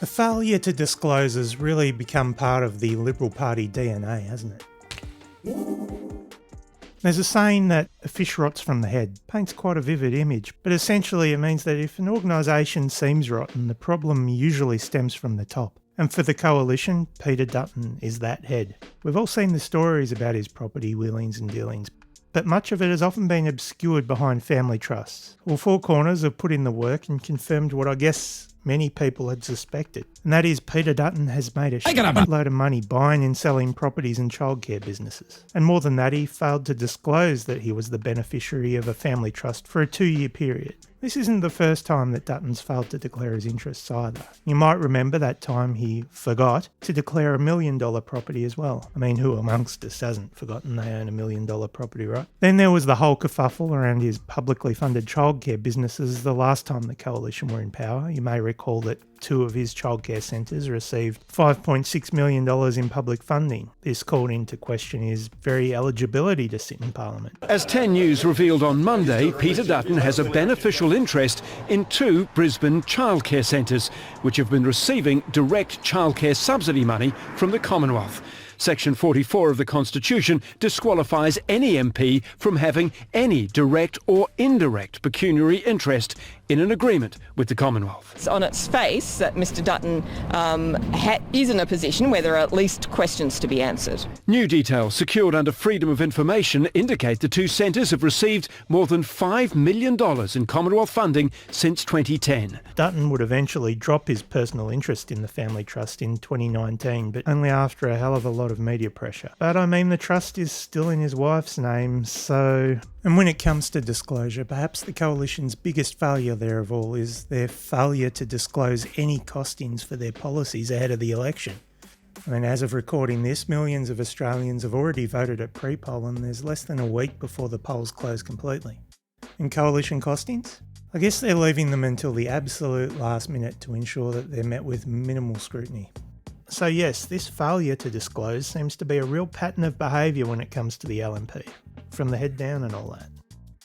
The failure to disclose has really become part of the Liberal Party DNA, hasn't it? There's a saying that a fish rots from the head. Paints quite a vivid image, but essentially it means that if an organisation seems rotten, the problem usually stems from the top. And for the Coalition, Peter Dutton is that head. We've all seen the stories about his property wheelings and dealings, but much of it has often been obscured behind family trusts. Well, Four Corners have put in the work and confirmed what I guess many people had suspected, and that is Peter Dutton has made a shitload of money buying and selling properties and childcare businesses. And more than that, he failed to disclose that he was the beneficiary of a family trust for a 2-year period. This isn't the first time that Dutton's failed to declare his interests either. You might remember that time he forgot to declare $1 million property as well. I mean, who amongst us hasn't forgotten they own $1 million property, right? Then there was the whole kerfuffle around his publicly funded childcare businesses the last time the Coalition were in power. You may recall that 2 of his childcare centres received $5.6 million in public funding. This called into question his very eligibility to sit in Parliament. As 10 News revealed on Monday, Peter Dutton has a beneficial interest in 2 Brisbane childcare centres, which have been receiving direct childcare subsidy money from the Commonwealth. Section 44 of the Constitution disqualifies any MP from having any direct or indirect pecuniary interest in an agreement with the Commonwealth. It's on its face that Mr Dutton is in a position where there are at least questions to be answered. New details secured under Freedom of Information indicate the 2 centres have received more than $5 million in Commonwealth funding since 2010. Dutton would eventually drop his personal interest in the family trust in 2019, but only after a hell of a lot of media pressure. But I mean, the trust is still in his wife's name, so... And when it comes to disclosure, perhaps the Coalition's biggest failure there of all is their failure to disclose any costings for their policies ahead of the election. I mean, as of recording this, millions of Australians have already voted at pre-poll and there's less than a week before the polls close completely. And Coalition costings? I guess they're leaving them until the absolute last minute to ensure that they're met with minimal scrutiny. So yes, this failure to disclose seems to be a real pattern of behaviour when it comes to the LNP, from the head down and all that.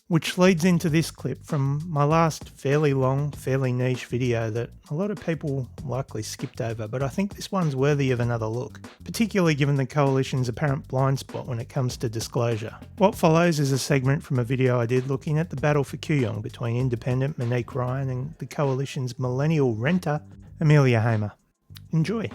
Which leads into this clip from my last fairly long, fairly niche video that a lot of people likely skipped over, but I think this one's worthy of another look, particularly given the Coalition's apparent blind spot when it comes to disclosure. What follows is a segment from a video I did looking at the battle for Kooyong between independent Monique Ryan and the Coalition's millennial renter, Amelia Hamer. Enjoy.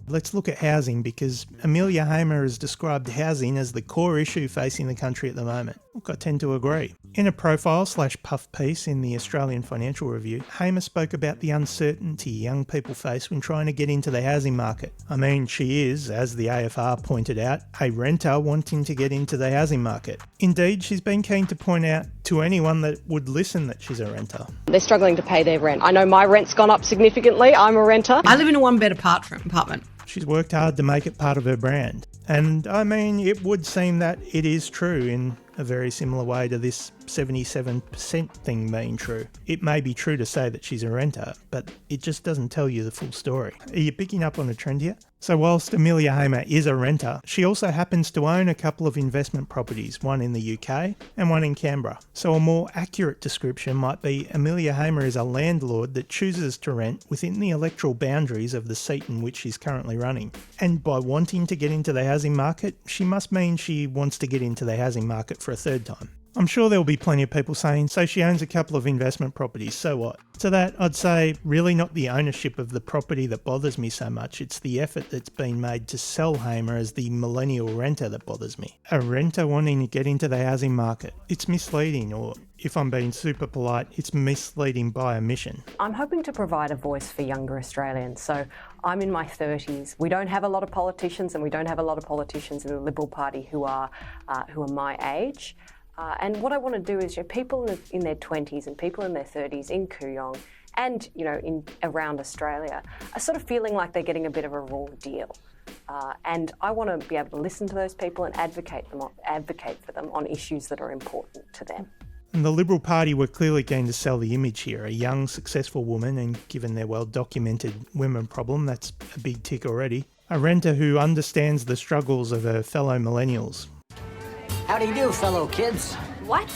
Let's look at housing, because Amelia Hamer has described housing as the core issue facing the country at the moment. Look, I tend to agree. In a profile/puff piece in the Australian Financial Review, Hamer spoke about the uncertainty young people face when trying to get into the housing market. I mean, she is, as the AFR pointed out, a renter wanting to get into the housing market. Indeed, she's been keen to point out to anyone that would listen that she's a renter. They're struggling to pay their rent. I know my rent's gone up significantly. I'm a renter. I live in a 1-bed apartment. She's worked hard to make it part of her brand. And I mean, it would seem that it is true in a very similar way to this 77% thing being true. It may be true to say that she's a renter, but it just doesn't tell you the full story. Are you picking up on a trend here? So whilst Amelia Hamer is a renter, she also happens to own a couple of investment properties, one in the UK and one in Canberra. So a more accurate description might be Amelia Hamer is a landlord that chooses to rent within the electoral boundaries of the seat in which she's currently running. And by wanting to get into the housing market, she must mean she wants to get into the housing market for a 3rd time. I'm sure there'll be plenty of people saying, so she owns a couple of investment properties, so what? To that, I'd say really not the ownership of the property that bothers me so much, it's the effort that's been made to sell Hamer as the millennial renter that bothers me. A renter wanting to get into the housing market. It's misleading, or if I'm being super polite, it's misleading by omission. I'm hoping to provide a voice for younger Australians. So I'm in my 30s. We don't have a lot of politicians, and we don't have a lot of politicians in the Liberal Party who are my age. And what I want to do is, people in their 20s and people in their 30s in Kooyong and, in around Australia are sort of feeling like they're getting a bit of a raw deal. And I want to be able to listen to those people and advocate for them on issues that are important to them. And the Liberal Party were clearly keen to sell the image here, a young, successful woman, and given their well-documented women problem, that's a big tick already. A renter who understands the struggles of her fellow millennials. How do you do, fellow kids? What?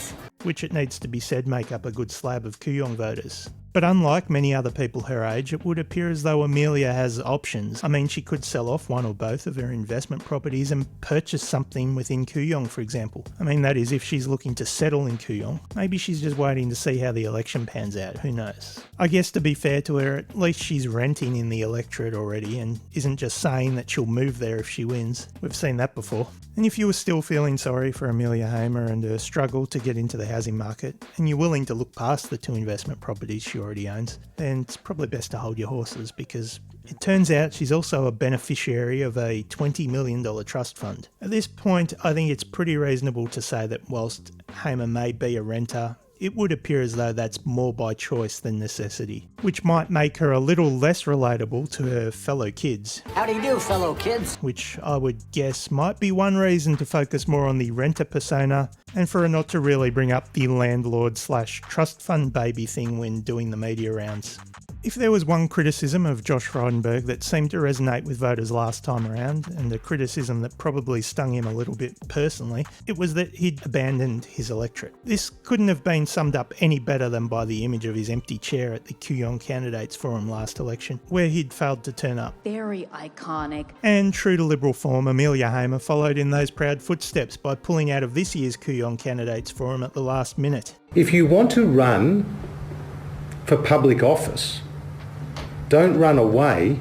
Which, it needs to be said, make up a good slab of Kooyong voters. But unlike many other people her age, it would appear as though Amelia has options. I mean, she could sell off one or both of her investment properties and purchase something within Kooyong, for example. I mean, that is, if she's looking to settle in Kooyong. Maybe she's just waiting to see how the election pans out, who knows. I guess to be fair to her, at least she's renting in the electorate already and isn't just saying that she'll move there if she wins. We've seen that before. And if you were still feeling sorry for Amelia Hamer and her struggle to get into the housing market, and you're willing to look past the 2 investment properties she already owns, then it's probably best to hold your horses, because it turns out she's also a beneficiary of a $20 million trust fund. At this point, I think it's pretty reasonable to say that whilst Hamer may be a renter, it would appear as though that's more by choice than necessity, which might make her a little less relatable to her fellow kids. How do you do, fellow kids? Which I would guess might be one reason to focus more on the renter persona and for her not to really bring up the landlord/trust fund baby thing when doing the media rounds. If there was one criticism of Josh Frydenberg that seemed to resonate with voters last time around, and a criticism that probably stung him a little bit personally, it was that he'd abandoned his electorate. This couldn't have been summed up any better than by the image of his empty chair at the Kooyong Candidates Forum last election, where he'd failed to turn up. Very iconic. And true to Liberal form, Amelia Hamer followed in those proud footsteps by pulling out of this year's Kooyong Candidates Forum at the last minute. If you want to run for public office, don't run away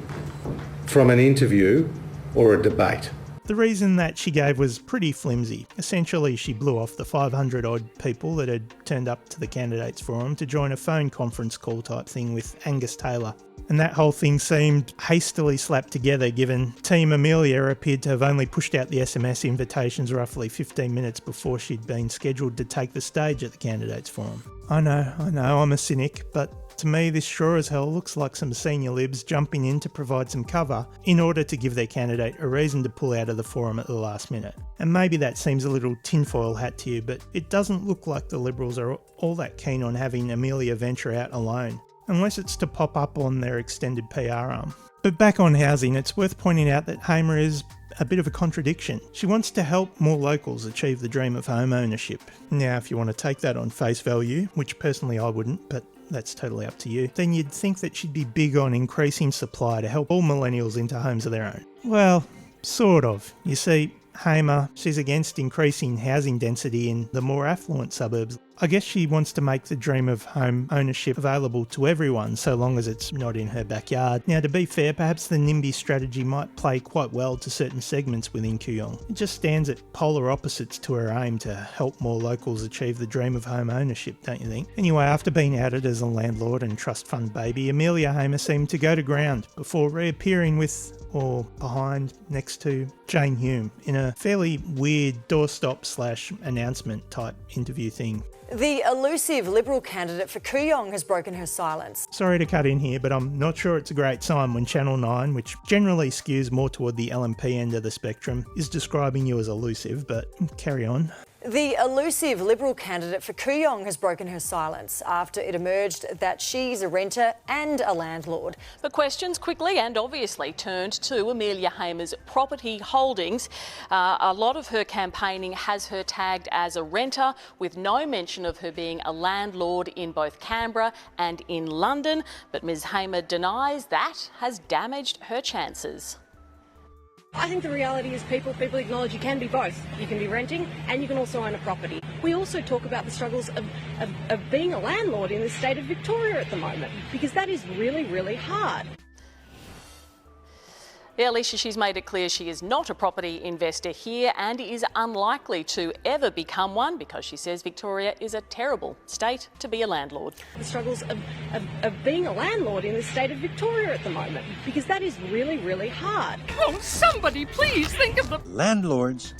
from an interview or a debate. The reason that she gave was pretty flimsy. Essentially, she blew off the 500 odd people that had turned up to the Candidates Forum to join a phone conference call type thing with Angus Taylor. And that whole thing seemed hastily slapped together, given Team Amelia appeared to have only pushed out the SMS invitations roughly 15 minutes before she'd been scheduled to take the stage at the Candidates Forum. I know, I'm a cynic, but to me, this sure as hell looks like some senior libs jumping in to provide some cover in order to give their candidate a reason to pull out of the forum at the last minute. And maybe that seems a little tinfoil hat to you, but it doesn't look like the Liberals are all that keen on having Amelia venture out alone, unless it's to pop up on their extended PR arm. But back on housing, it's worth pointing out that Hamer is a bit of a contradiction. She wants to help more locals achieve the dream of home ownership. Now, if you want to take that on face value, which personally I wouldn't, but that's totally up to you, then you'd think that she'd be big on increasing supply to help all millennials into homes of their own. Well, sort of. You see, Hamer, she's against increasing housing density in the more affluent suburbs. I guess she wants to make the dream of home ownership available to everyone, so long as it's not in her backyard. Now, to be fair, perhaps the NIMBY strategy might play quite well to certain segments within Kooyong. It just stands at polar opposites to her aim to help more locals achieve the dream of home ownership, don't you think? Anyway, after being outed as a landlord and trust fund baby, Amelia Hamer seemed to go to ground before reappearing with, or behind, next to Jane Hume in a fairly weird doorstop/announcement type interview thing. The elusive Liberal candidate for Kooyong has broken her silence. Sorry to cut in here, but I'm not sure it's a great sign when Channel 9, which generally skews more toward the LNP end of the spectrum, is describing you as elusive, but carry on. The elusive Liberal candidate for Kooyong has broken her silence after it emerged that she's a renter and a landlord. But questions quickly and obviously turned to Amelia Hamer's property holdings. A lot of her campaigning has her tagged as a renter, with no mention of her being a landlord in both Canberra and in London. But Ms Hamer denies that has damaged her chances. I think the reality is people acknowledge you can be both. You can be renting and you can also own a property. We also talk about the struggles of being a landlord in the state of Victoria at the moment, because that is really, really hard. Yeah, Alicia, she's made it clear she is not a property investor here and is unlikely to ever become one, because she says Victoria is a terrible state to be a landlord. The struggles of being a landlord in the state of Victoria at the moment, because that is really, really hard. Oh, somebody please think of the landlords.